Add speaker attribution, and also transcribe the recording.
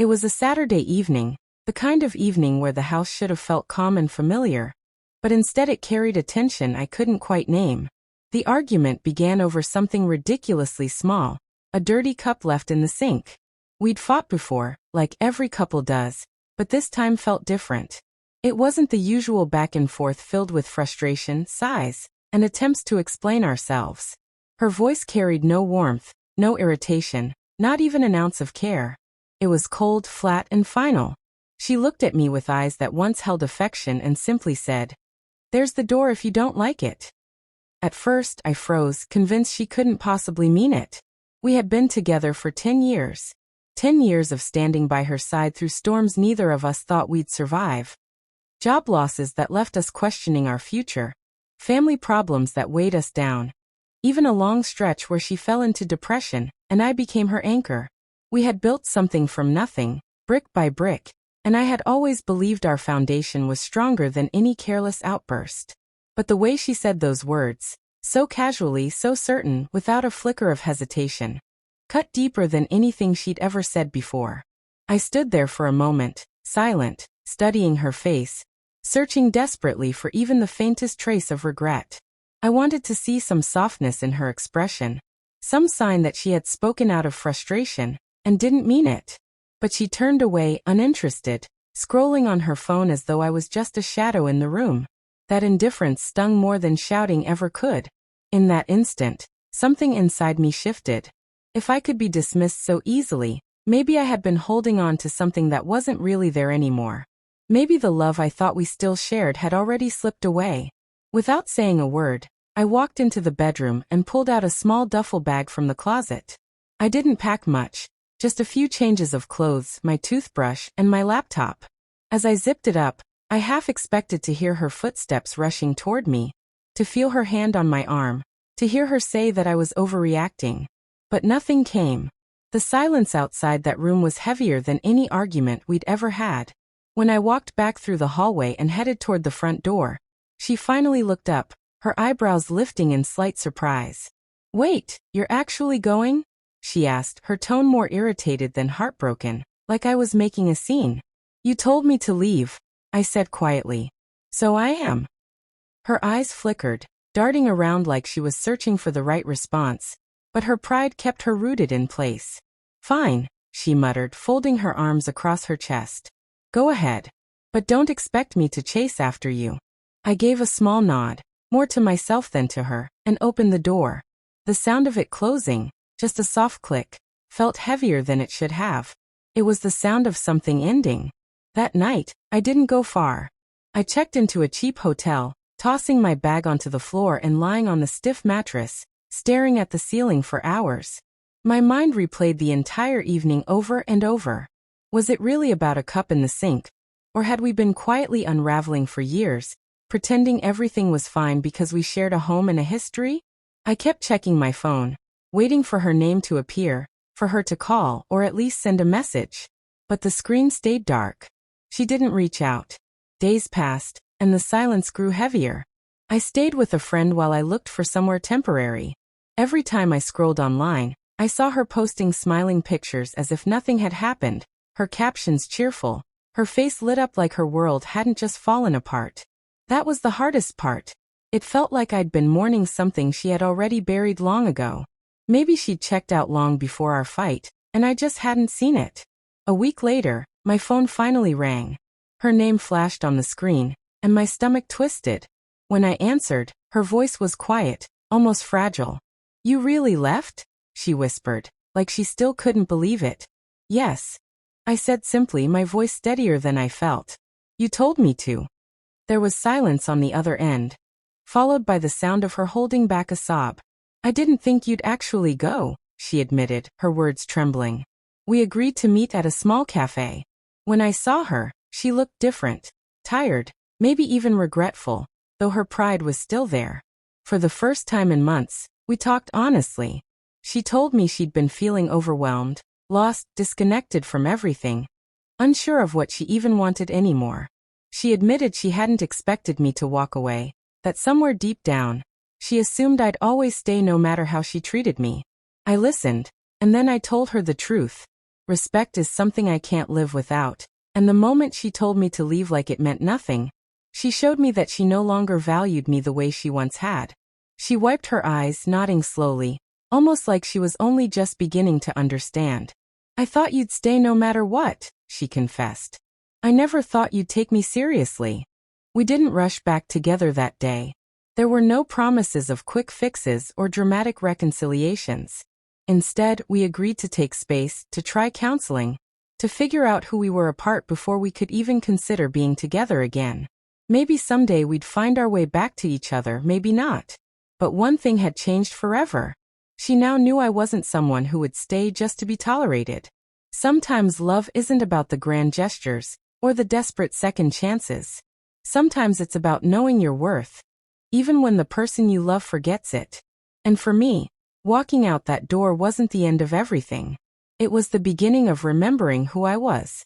Speaker 1: It was a Saturday evening, the kind of evening where the house should have felt calm and familiar. But instead it carried a tension I couldn't quite name. The argument began over something ridiculously small, a dirty cup left in the sink. We'd fought before, like every couple does, but this time felt different. It wasn't the usual back and forth filled with frustration, sighs, and attempts to explain ourselves. Her voice carried no warmth, no irritation, not even an ounce of care. It was cold, flat, and final. She looked at me with eyes that once held affection and simply said, "There's the door if you don't like it." At first, I froze, convinced she couldn't possibly mean it. We had been together for 10 years. 10 years of standing by her side through storms neither of us thought we'd survive. Job losses that left us questioning our future. Family problems that weighed us down. Even a long stretch where she fell into depression, and I became her anchor. We had built something from nothing, brick by brick, and I had always believed our foundation was stronger than any careless outburst. But the way she said those words, so casually, so certain, without a flicker of hesitation, cut deeper than anything she'd ever said before. I stood there for a moment, silent, studying her face, searching desperately for even the faintest trace of regret. I wanted to see some softness in her expression, some sign that she had spoken out of frustration, and didn't mean it. But she turned away, uninterested, scrolling on her phone as though I was just a shadow in the room. That indifference stung more than shouting ever could. In that instant, something inside me shifted. If I could be dismissed so easily, maybe I had been holding on to something that wasn't really there anymore. Maybe the love I thought we still shared had already slipped away. Without saying a word, I walked into the bedroom and pulled out a small duffel bag from the closet. I didn't pack much. Just a few changes of clothes, my toothbrush, and my laptop. As I zipped it up, I half expected to hear her footsteps rushing toward me, to feel her hand on my arm, to hear her say that I was overreacting. But nothing came. The silence outside that room was heavier than any argument we'd ever had. When I walked back through the hallway and headed toward the front door, she finally looked up, her eyebrows lifting in slight surprise. "Wait, you're actually going?" she asked, her tone more irritated than heartbroken, like I was making a scene. "You told me to leave," I said quietly. "So I am." Her eyes flickered, darting around like she was searching for the right response, but her pride kept her rooted in place. "Fine," she muttered, folding her arms across her chest. "Go ahead. But don't expect me to chase after you." I gave a small nod, more to myself than to her, and opened the door. The sound of it closing, just a soft click, felt heavier than it should have. It was the sound of something ending. That night, I didn't go far. I checked into a cheap hotel, tossing my bag onto the floor and lying on the stiff mattress, staring at the ceiling for hours. My mind replayed the entire evening over and over. Was it really about a cup in the sink? Or had we been quietly unraveling for years, pretending everything was fine because we shared a home and a history? I kept checking my phone, waiting for her name to appear, for her to call or at least send a message. But the screen stayed dark. She didn't reach out. Days passed, and the silence grew heavier. I stayed with a friend while I looked for somewhere temporary. Every time I scrolled online, I saw her posting smiling pictures as if nothing had happened, her captions cheerful, her face lit up like her world hadn't just fallen apart. That was the hardest part. It felt like I'd been mourning something she had already buried long ago. Maybe she'd checked out long before our fight, and I just hadn't seen it. A week later, my phone finally rang. Her name flashed on the screen, and my stomach twisted. When I answered, her voice was quiet, almost fragile. "You really left?" she whispered, like she still couldn't believe it. "Yes," I said simply, my voice steadier than I felt. "You told me to." There was silence on the other end, followed by the sound of her holding back a sob. "I didn't think you'd actually go," she admitted, her words trembling. "We agreed to meet at a small cafe. When I saw her, she looked different, tired, maybe even regretful, though her pride was still there. For the first time in months, we talked honestly. She told me she'd been feeling overwhelmed, lost, disconnected from everything, unsure of what she even wanted anymore. She admitted she hadn't expected me to walk away, that somewhere deep down, she assumed I'd always stay no matter how she treated me. I listened, and then I told her the truth. Respect is something I can't live without. And the moment she told me to leave like it meant nothing, she showed me that she no longer valued me the way she once had. She wiped her eyes, nodding slowly, almost like she was only just beginning to understand. I thought you'd stay no matter what, she confessed. I never thought you'd take me seriously. We didn't rush back together that day. There were no promises of quick fixes or dramatic reconciliations. Instead, we agreed to take space, to try counseling, to figure out who we were apart before we could even consider being together again. Maybe someday we'd find our way back to each other, maybe not. But one thing had changed forever. She now knew I wasn't someone who would stay just to be tolerated. Sometimes love isn't about the grand gestures or the desperate second chances. Sometimes it's about knowing your worth, even when the person you love forgets it. And for me, walking out that door wasn't the end of everything. It was the beginning of remembering who I was.